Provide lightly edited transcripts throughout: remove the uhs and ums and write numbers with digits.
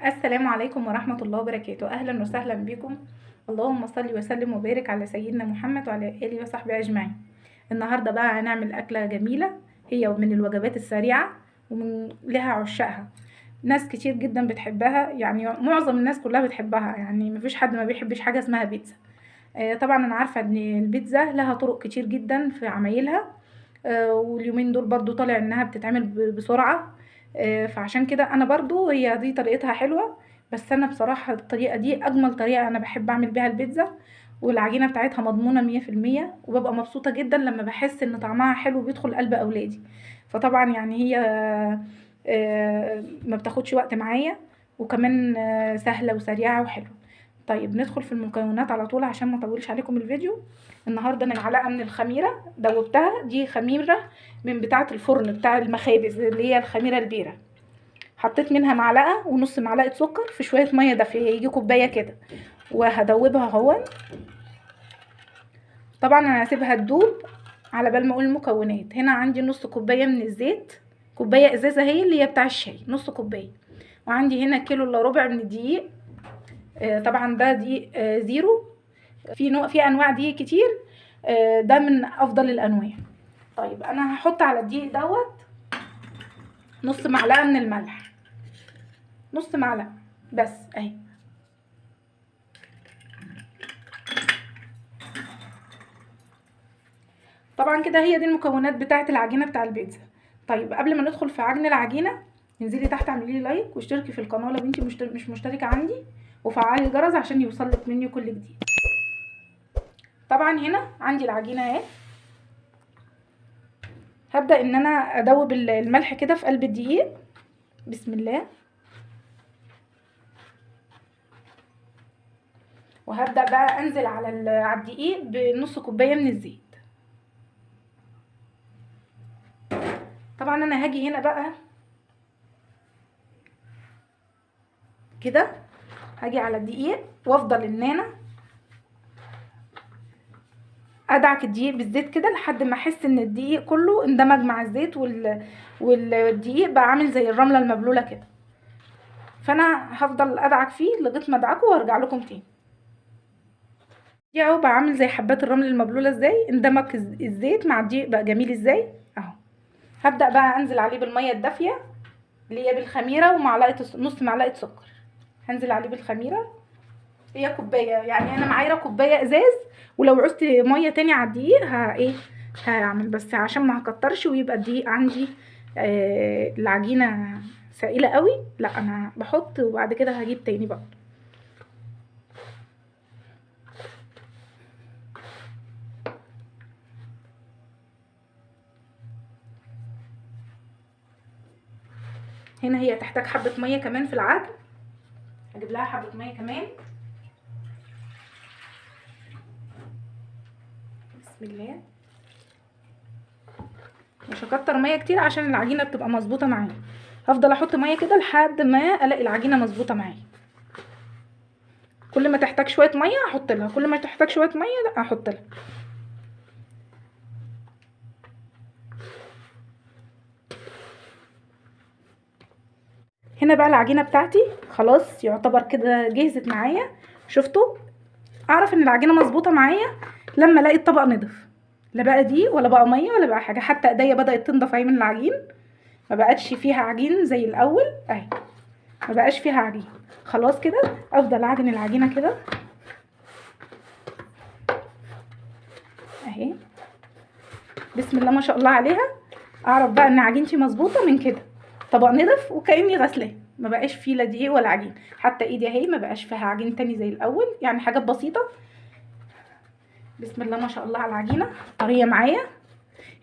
السلام عليكم ورحمة الله وبركاته. أهلا وسهلا بكم. اللهم صل وسلم وبارك على سيدنا محمد وعلى آله وصحبه أجمعين. النهاردة بقى هنعمل أكلة جميلة، هي من الوجبات السريعة ومن لها عشاقها. ناس كتير جدا بتحبها، يعني معظم الناس كلها بتحبها، يعني مفيش حد ما بيحبش حاجة اسمها بيتزا. طبعا أنا عارفة إن البيتزا لها طرق كتير جدا في عمايلها. واليومين دول برضو طالع إنها بتتعمل بسرعة. فعشان كده انا برضو هي دي طريقتها حلوة. بس انا بصراحة الطريقة دي اجمل طريقة انا بحب اعمل بيها البيتزا، والعجينة بتاعتها مضمونة 100%، وببقى مبسوطة جدا لما بحس ان طعمها حلو بيدخل قلب اولادي. فطبعا يعني هي ما بتاخدش وقت معايا، وكمان سهلة وسريعة وحلوة. طيب ندخل في المكونات على طول عشان ما اطولش عليكم الفيديو. النهارده انا معلقه من الخميره دوبتها، دي خميره من بتاعه الفرن بتاع المخابز اللي هي الخميره البيره. حطيت منها معلقه ونص معلقه سكر في شويه ميه دافيه، يجي كوبايه كده، وهدوبها اهو. طبعا انا هسيبها تدوب على بال ما اقول المكونات. هنا عندي نص كوبايه من الزيت، كوبايه ازازه هي اللي هي بتاع الشاي، نص كوبايه. وعندي هنا كيلو الا ربع من الدقيق. طبعا ده دقيق زيرو. في انواع دقيق كتير، ده من افضل الانواع. طيب انا هحط على الدقيق دوت نص معلقه من الملح، نص معلقه بس اهي. طبعا كده هي دي المكونات بتاعه العجينه بتاع البيتزا. طيب قبل ما ندخل في عجن العجينه، انزلي تحت اعملي لي لايك واشتركي في القناه لو انت مش مشتركه عندي، وفعلي الجرس عشان يوصلك مني كل جديد. طبعا هنا عندي العجينه اهي. هبدا ان انا ادوب الملح كده في قلب الدقيق. بسم الله. وهبدا بقى انزل على الدقيق بنص كوبايه من الزيت. طبعا انا هاجي هنا بقى كده، هاجي على الدقيق وافضل ان انا ادعك الدقيق بالزيت كده لحد ما احس ان الدقيق كله اندمج مع الزيت والدقيق بقى عامل زي الرمله المبلوله كده. فانا هفضل ادعك فيه لغايه ما ادعكه وارجع لكم تاني. دي اهو بقى عامل زي حبات الرمل المبلوله ازاي، اندمج الزيت مع الدقيق بقى جميل ازاي اهو. هبدا بقى انزل عليه بالميه الدافيه اللي هي بالخميره ومعلقه نص معلقه سكر. هنزل عليه بالخميره، هي كوبايه، يعني انا معايره كوبايه ازاز، ولو عوزت ميه تاني على الدقيق هعمل، بس عشان ما هكترش ويبقى الدقيق عندي العجينه سائله قوي، لا انا بحط وبعد كده هجيب تاني بقى. هنا هي تحتاج حبه ميه كمان في العجن، هجيب لها حبه ميه كمان. بسم الله. مش هكتر ميه كتير عشان العجينه بتبقى مظبوطه معايا. هفضل احط ميه كده لحد ما الاقي العجينه مظبوطه معايا. كل ما تحتاج شويه ميه احط لها، كل ما تحتاج شويه ميه لا احط لها. هنا بقى العجينه بتاعتي خلاص يعتبر كده جهزت معايا. شفتوا؟ اعرف ان العجينه مظبوطه معايا لما الاقي الطبق نضف، لا بقى دي ولا بقى ميه ولا بقى حاجه، حتى ايديا بدات تنضف اهي من العجين، ما بقتش فيها عجين زي الاول اهي، ما بقاش فيها عجين. خلاص كده افضل اعجن العجينه كده اهي. بسم الله ما شاء الله عليها. اعرف بقى ان عجينتي مظبوطه من كده، طبق نضف وكاني غسلاه، ما بقاش فيه لا دقيق ولا عجين، حتى ايدي اهي ما بقاش فيها عجين تاني زي الاول، يعني حاجات بسيطه. بسم الله ما شاء الله على العجينه، طريه معايا،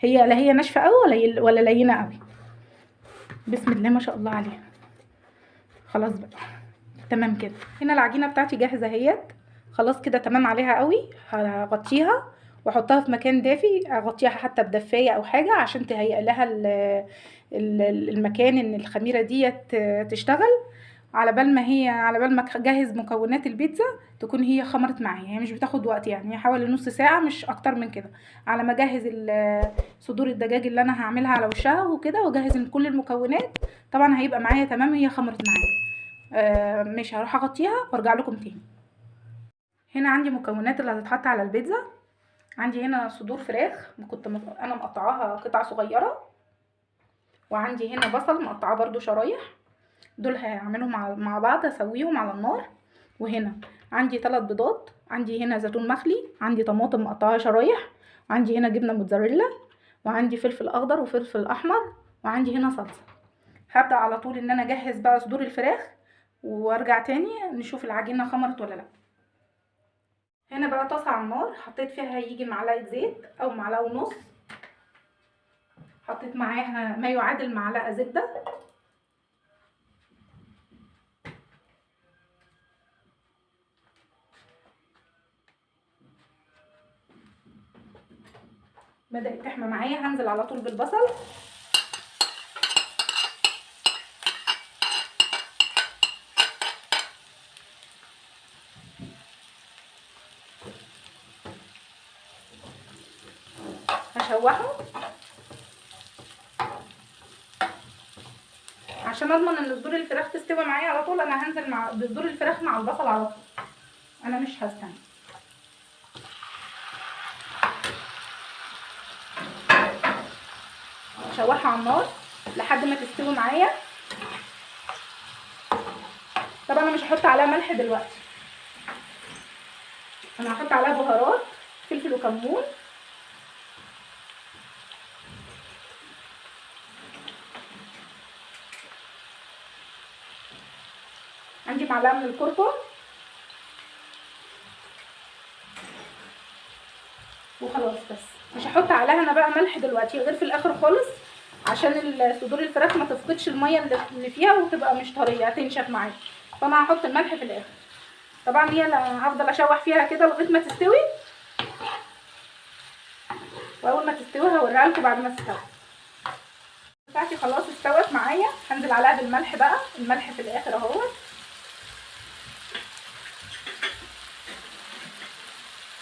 هي لا هي ناشفه قوي ولا لينه قوي. بسم الله ما شاء الله عليها. خلاص بقى تمام كده. هنا العجينه بتاعتي جاهزه اهيت، خلاص كده تمام عليها قوي. هغطيها واحطها في مكان دافي، اغطيها حتى بدفايه او حاجه عشان تهيئ لها المكان ان الخميره ديت تشتغل. على بال ما اجهز مكونات البيتزا تكون هي خمرت معايا، هي مش بتاخد وقت، يعني حوالي نص ساعه مش اكتر من كده، على ما اجهز صدور الدجاج اللي انا هعملها على وشها وكده، واجهز كل المكونات. طبعا هيبقى معايا تمام، هي خمرت معايا. مش هروح اغطيها وارجع لكم تاني. هنا عندي مكونات اللي هتتحط على البيتزا. عندي هنا صدور فراخ كنت انا مقطعاها قطع صغيره، وعندي هنا بصل مقطعاه برضو شرايح، دول هعملهم مع بعض اسويهم على النار. وهنا عندي 3 بيضات، عندي هنا زيتون مخلي، عندي طماطم مقطعاها شرايح، وعندي هنا جبنه موتزاريلا، وعندي فلفل اخضر وفلفل احمر، وعندي هنا صلصه. هبدا على طول ان انا اجهز بقى صدور الفراخ، وارجع تاني نشوف العجينه خمرت ولا لا. هنا بقى طاسه على النار، حطيت فيها يجي معلقه زيت او معلقه ونص، حطيت معاها ما يعادل معلقه زبده، بدات تحمى معايا. هنزل على طول بالبصل، هشوحه عشان اضمن ان صدور الفراخ تستوي معايا على طول. انا هنزل مع بصدور الفراخ مع البصل على طول، انا مش هستنى. هشوحها على النار لحد ما تستوي معايا. طبعا انا مش هحط عليها ملح دلوقتي، انا هحط عليها بهارات فلفل وكمون، عندي معلقه من الكركم، وخلاص. بس مش هحط عليها انا بقى ملح دلوقتي غير في الاخر خالص، عشان صدور الفراخ ما تفقدش الميه اللي فيها وتبقى مش طريه هتنشف معايا. فانا هحط الملح في الاخر. طبعا هي هفضل اشوح فيها كده لغايه ما تستوي، واول ما تستوي هوريها لكم بعد ما تستوي. بتاعتي خلاص استوت معايا، هنزل عليها بالملح بقى، الملح في الاخر اهو.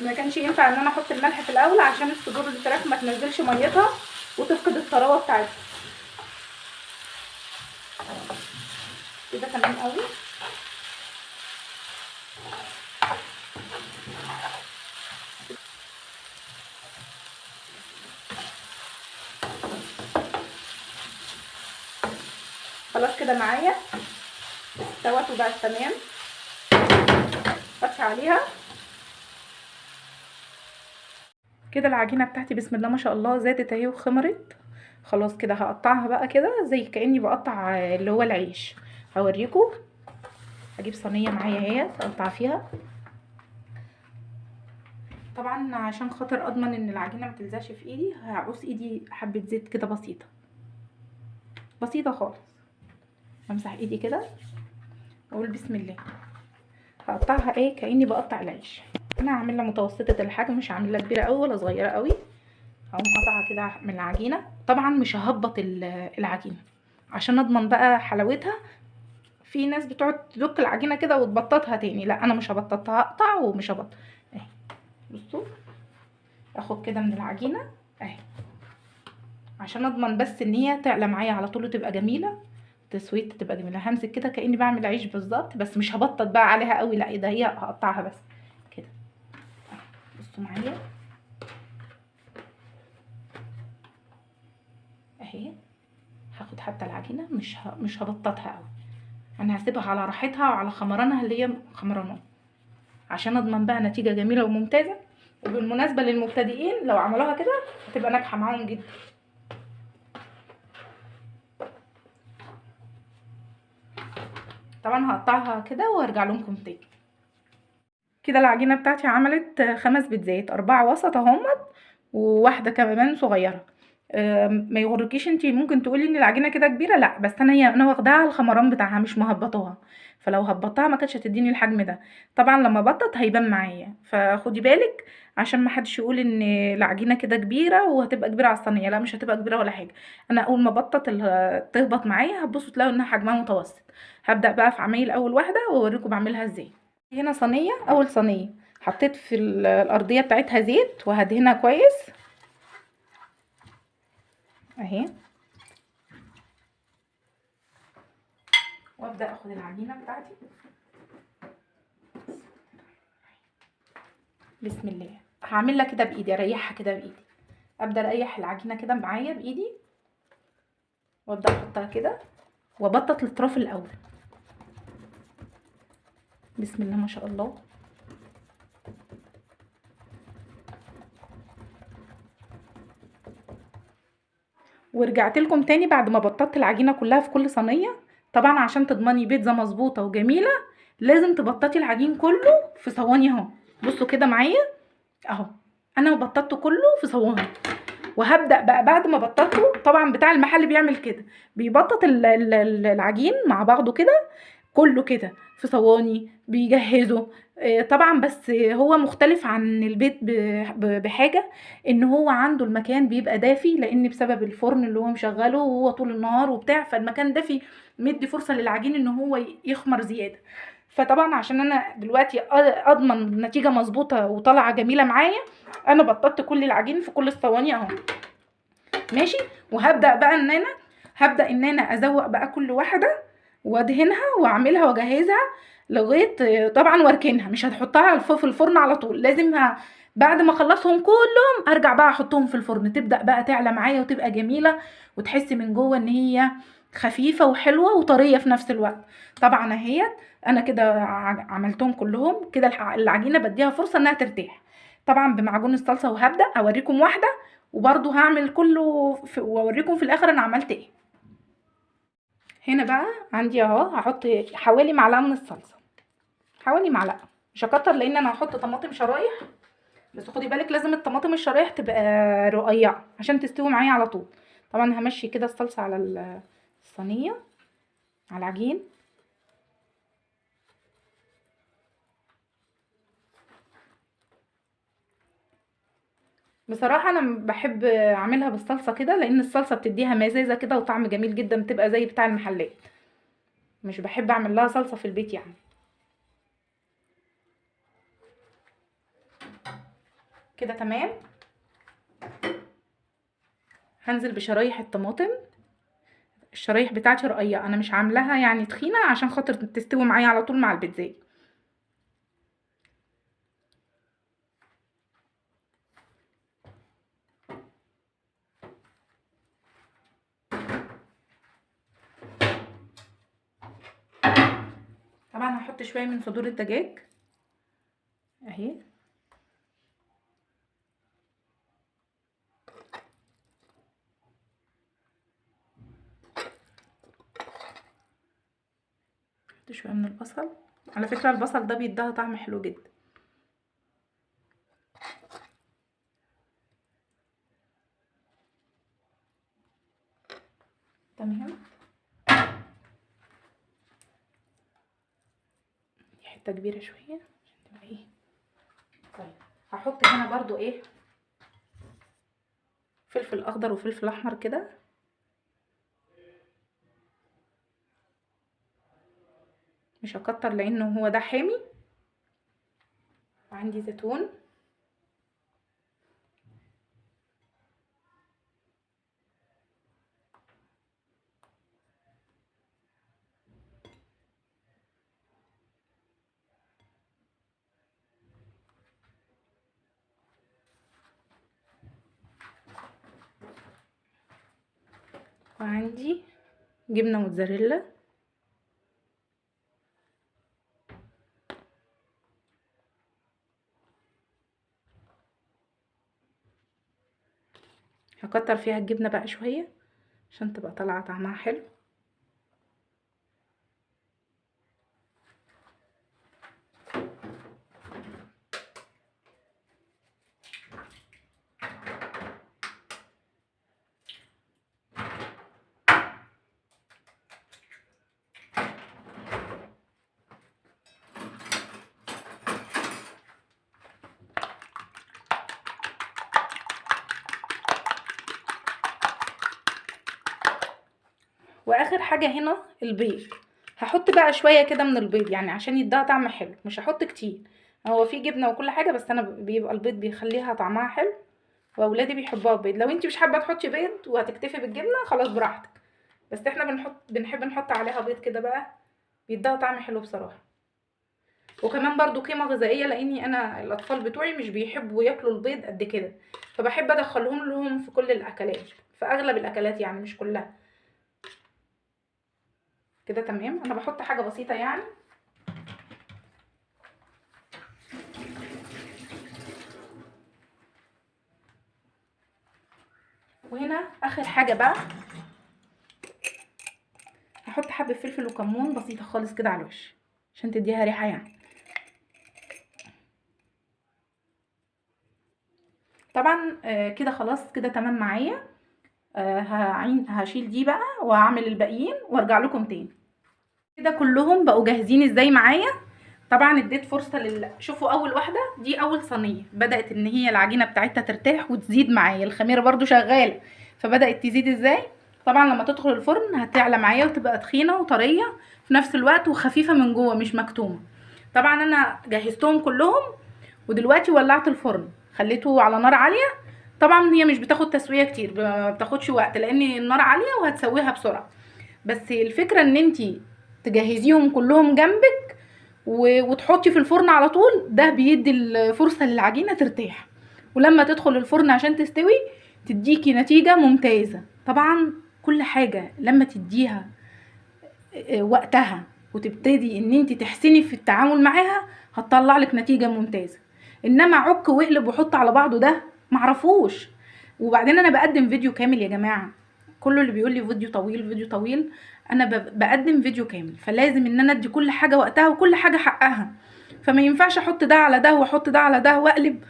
ما كانش ينفع ان انا احط الملح في الاول عشان الصدور الفراخ ما تنزلش ميتها وتفقد الطراوه بتاعتها. كده تمام قوي. خلاص كده معايا استوت وبقت تمام. اطفي عليها كده. العجينه بتاعتي بسم الله ما شاء الله زادت اهي وخمرت. خلاص كده هقطعها بقى كده زي كاني بقطع اللي هو العيش. هوريكم. هجيب صينيه معايا اهي اقطع فيها. طبعا عشان خاطر اضمن ان العجينه ما تلزقش في ايدي هعوز ايدي حبه زيت كده بسيطه بسيطه خالص. امسح ايدي كده واقول بسم الله. هقطعها ايه كاني بقطع العيش. انا هعملها متوسطه الحجم، مش هعملها كبيره قوي ولا صغيره قوي. هقوم قطعها كده من العجينه. طبعا مش ههبط العجينه عشان اضمن بقى حلاوتها. في ناس بتقعد تدق العجينه كده وتبططها تاني، لا انا مش هبططها، هقطع ومش هبطط اهي. بصوا اخد كده من العجينه اهي عشان اضمن بس ان هي تعلى معايا على طول وتبقى جميله. تسويت تبقى جميله. همسك كده كاني بعمل عيش بالظبط، بس مش هبطط بقى عليها قوي، لا ده هي هقطعها بس كده. بصوا معايا اهي. هاخد حتى العجينه مش هبططها قوي، انا هسيبها على راحتها وعلى خمرانها اللي هي خمرانه عشان اضمن بقى نتيجه جميله وممتازه. وبالمناسبه للمبتدئين لو عملوها كده هتبقى ناجحه معاهم جدا. طبعا هقطعها كده وارجع لكم تاني. كده العجينه بتاعتي عملت 5 بيتزات، 4 وسط اهمت وواحده كمان صغيره. ما يغركيش انتي ممكن تقولي ان العجينه كده كبيره، لا بس انا واخداها على الخمران بتاعها مش مهبطاها. فلو هبطتها ما كانتش هتديني الحجم ده. طبعا لما بطط هيبان معايا، فخدي بالك عشان ما حدش يقول ان العجينه كده كبيره وهتبقى كبيره على الصينيه. لا مش هتبقى كبيره ولا حاجه. انا اول ما بطط تهبط معايا هتبصوا تلاقوا انها حجمها متوسط. هبدا بقى في عمايل اول واحده واوريكم بعملها ازاي. هنا صينيه، اول صينيه حطيت في الارضيه بتاعتها زيت وهدهنها كويس اهي. وابدا اخد العجينه بتاعتي. بسم الله. هعملها كده بايدي، اريحها كده بايدي، ابدا اريح العجينه كده معايا بايدي وابدا احطها كده وابطط الاطراف الاول. بسم الله ما شاء الله. ورجعت لكم تاني بعد ما بططت العجينه كلها في كل صينيه. طبعا عشان تضمني بيتزا مظبوطه وجميله لازم تبططي العجين كله في صواني اهو. بصوا كده معايا اهو، انا بططته كله في صواني. وهبدا بقى بعد ما بططته، طبعا بتاع المحل بيعمل كده، بيبطط العجين مع بعضه كده كله كده في صواني بيجهزه. طبعا بس هو مختلف عن البيت بحاجة، ان هو عنده المكان بيبقى دافي، لان بسبب الفرن اللي هو مشغله وهو طول النهار وبتاع، فالمكان دافي مدي فرصة للعجين ان هو يخمر زيادة. فطبعا عشان انا دلوقتي اضمن نتيجة مظبوطة وطالعة جميلة معايا، انا بططت كل العجين في كل الصواني اهو. ماشي. وهبدأ بقى ان انا ازوق بقى كل واحدة وادهنها واعملها واجهزها لغايه طبعا واركنها. مش هتحطها في الفرن على طول، لازم بعد ما اخلصهم كلهم ارجع بقى احطهم في الفرن، تبدا بقى تعلى معايا وتبقى جميله وتحسي من جوه ان هي خفيفه وحلوه وطريه في نفس الوقت. طبعا اهيت انا كده عملتهم كلهم كده. العجينه بديها فرصه انها ترتاح طبعا بمعجون الصلصه، وهبدا اوريكم واحده وبرده هعمل كله واوريكم في الاخر انا عملت ايه. هنا بقى عندي اهو هحط حوالي معلقه من الصلصه، حوالي معلقه، مش هكتر لان انا هحط طماطم شرايح. بس خدي بالك لازم الطماطم الشرايح تبقى رقيقه عشان تستوي معايا على طول. طبعا همشي كده الصلصه على الصينيه على العجين. بصراحه انا بحب اعملها بالصلصه كده، لان الصلصه بتديها مزازه كده وطعم جميل جدا، بتبقى زي بتاع المحلات. مش بحب اعمل لها صلصه في البيت يعني. كده تمام. هنزل بشرايح الطماطم. الشرايح بتاعتي رقيقه، انا مش عاملاها يعني تخينه عشان خاطر تستوي معايا على طول مع البيتزا. طبعا هحط شويه من صدور الدجاج اهي. هحط شويه من البصل، على فكره البصل ده بيديها طعم حلو جدا. تمام. دي حته كبيره شويه عشان تبقى ايه. طيب هحط هنا برضو ايه، فلفل اخضر وفلفل احمر كده. مش هكتر لانه هو ده حامي. وعندي زيتون. وعندي جبنه موتزاريلا. هكتر فيها الجبنه بقى شويه عشان تبقى طالعه طعمها حلو. واخر حاجه هنا البيض. هحط بقى شويه كده من البيض يعني عشان يديها طعم حلو، مش هحط كتير. هو فيه جبنه وكل حاجه بس انا بيبقى البيض بيخليها طعمها حلو، واولادي بيحبوها بيض. لو انت مش حابه تحطي بيض وهتكتفي بالجبنه خلاص براحتك، بس احنا بنحب نحط عليها بيض كده بقى بيديها طعم حلو بصراحه. وكمان برضو قيمه غذائيه، لاني انا الاطفال بتوعي مش بيحبوا ياكلوا البيض قد كده، فبحب ادخلهم لهم في كل الاكلات، في اغلب الاكلات يعني مش كلها. كده تمام. انا بحط حاجه بسيطه يعني. وهنا اخر حاجه بقى، هحط حبه فلفل وكمون بسيطه خالص كده على الوش عشان تديها ريحه يعني. طبعا كده خلاص كده تمام معايا. هشيل دي بقى وهعمل الباقيين وارجع لكم تاني. كده كلهم بقوا جاهزين ازاي معايا. طبعا اديت فرصه شوفوا اول واحده دي، اول صينيه بدات ان هي العجينه بتاعتها ترتاح وتزيد معايا، الخميره برضو شغاله فبدات تزيد ازاي. طبعا لما تدخل الفرن هتعلى معايا وتبقى تخينه وطريه في نفس الوقت وخفيفه من جوه مش مكتومه. طبعا انا جهزتهم كلهم ودلوقتي ولعت الفرن خليته على نار عاليه. طبعا هي مش بتاخد تسويه كتير، ما بتاخدش وقت لان النار عاليه وهتسويها بسرعه. بس الفكره ان انتي تجهزيهم كلهم جنبك وتحطي في الفرن على طول، ده بيدي الفرصه للعجينه ترتاح، ولما تدخل الفرن عشان تستوي تديكي نتيجه ممتازه. طبعا كل حاجه لما تديها وقتها وتبتدي ان انت تحسني في التعامل معاها هتطلع لك نتيجه ممتازه. انما عك واقلب وحط على بعضه ده معرفوش. وبعدين انا بقدم فيديو كامل يا جماعه، كل اللي بيقول لي فيديو طويل فيديو طويل، انا بقدم فيديو كامل، فلازم ان انا ادي كل حاجه وقتها وكل حاجه حقها. فما ينفعش احط ده على ده واحط ده على ده واقلب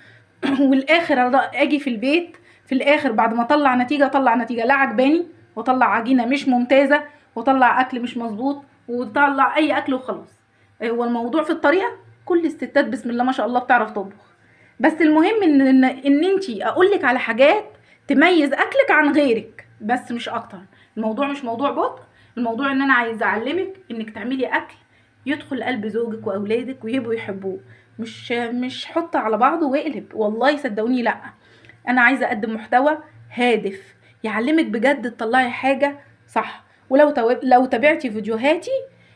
والاخر اجي في البيت في الاخر بعد ما اطلع نتيجه لا عجباني، واطلع عجينه مش ممتازه، واطلع اكل مش مظبوط، وتطلع اي اكل وخلاص. هو الموضوع في الطريقه. كل الستات بسم الله ما شاء الله بتعرف تطبخ، بس المهم ان انتي اقولك على حاجات تميز اكلك عن غيرك بس مش اكتر. الموضوع مش موضوع بطء، الموضوع ان انا عايزه اعلمك انك تعملي اكل يدخل قلب زوجك واولادك ويبقوا يحبوه، مش حط على بعضه واقلب. والله صدقوني لا، انا عايزه اقدم محتوى هادف يعلمك بجد تطلعي حاجه صح. لو تابعتي فيديوهاتي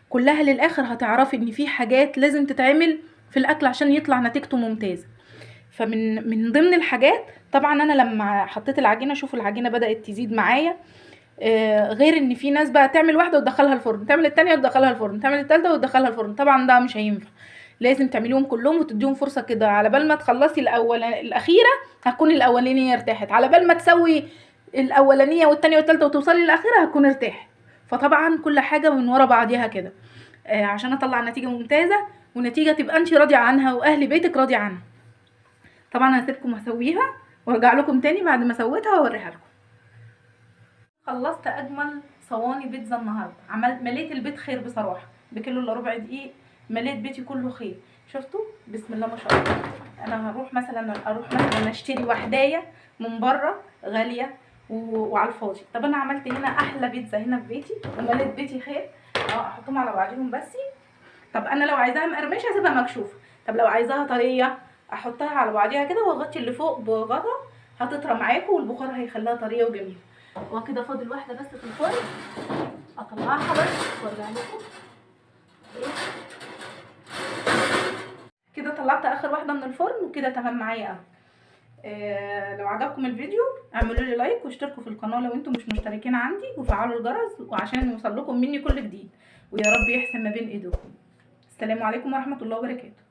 كلها للاخر هتعرفي ان في حاجات لازم تتعمل في الاكل عشان يطلع نتيجته ممتازه. فمن ضمن الحاجات طبعا انا لما حطيت العجينه، شوفوا العجينه بدات تزيد معايا. غير ان في ناس بقى تعمل واحده وتدخلها الفرن، تعمل التانية وتدخلها الفرن، تعمل التالتة وتدخلها الفرن. طبعا ده مش هينفع، لازم تعمليهم كلهم وتديهم فرصه كده. على بال ما تخلصي الاخيره هتكون الاولانيه ارتاحت، على بال ما تسوي الاولانيه والتانية والتالتة وتوصلي للاخيره هتكون ارتاحت. فطبعا كل حاجه من ورا بعضيها كده عشان اطلع نتيجه ممتازه ونتيجه تبقى انت راضيه عنها واهل بيتك راضيه عنها. طبعا هسيبكم اسويها وارجع لكم تاني بعد ما سويتها واوريها لكم. خلصت اجمل صواني بيتزا النهارده. مليت البيت خير بصراحه، بكيلو الا ربع دقيق مليت بيتي كله خير. شفتوا بسم الله ما شاء الله. انا هروح مثلا اشتري وحدايه من بره غاليه وعلى الفاضي. طب انا عملت هنا احلى بيتزا هنا في بيتي ومليت بيتي خير. احطهم على بعضهم بس. طب انا لو عايزاها مقرمشه اسيبها مكشوفه، طب لو عايزاها طريه احطها على بعضيها كده واغطي اللي فوق بغطا هتطرى معاكم والبخار هيخليها طريه وجميله. وكده فاضل واحده بس في الفرن اطلعها بس وارجع لكم. كده طلعت اخر واحده من الفرن وكده تمام معايا قوي. لو عجبكم الفيديو اعملوا لي لايك واشتركوا في القناه لو انتم مش مشتركين عندي، وفعلوا الجرس وعشان يوصل لكم مني كل جديد، ويا رب يحسن ما بين ايديكم. السلام عليكم ورحمه الله وبركاته.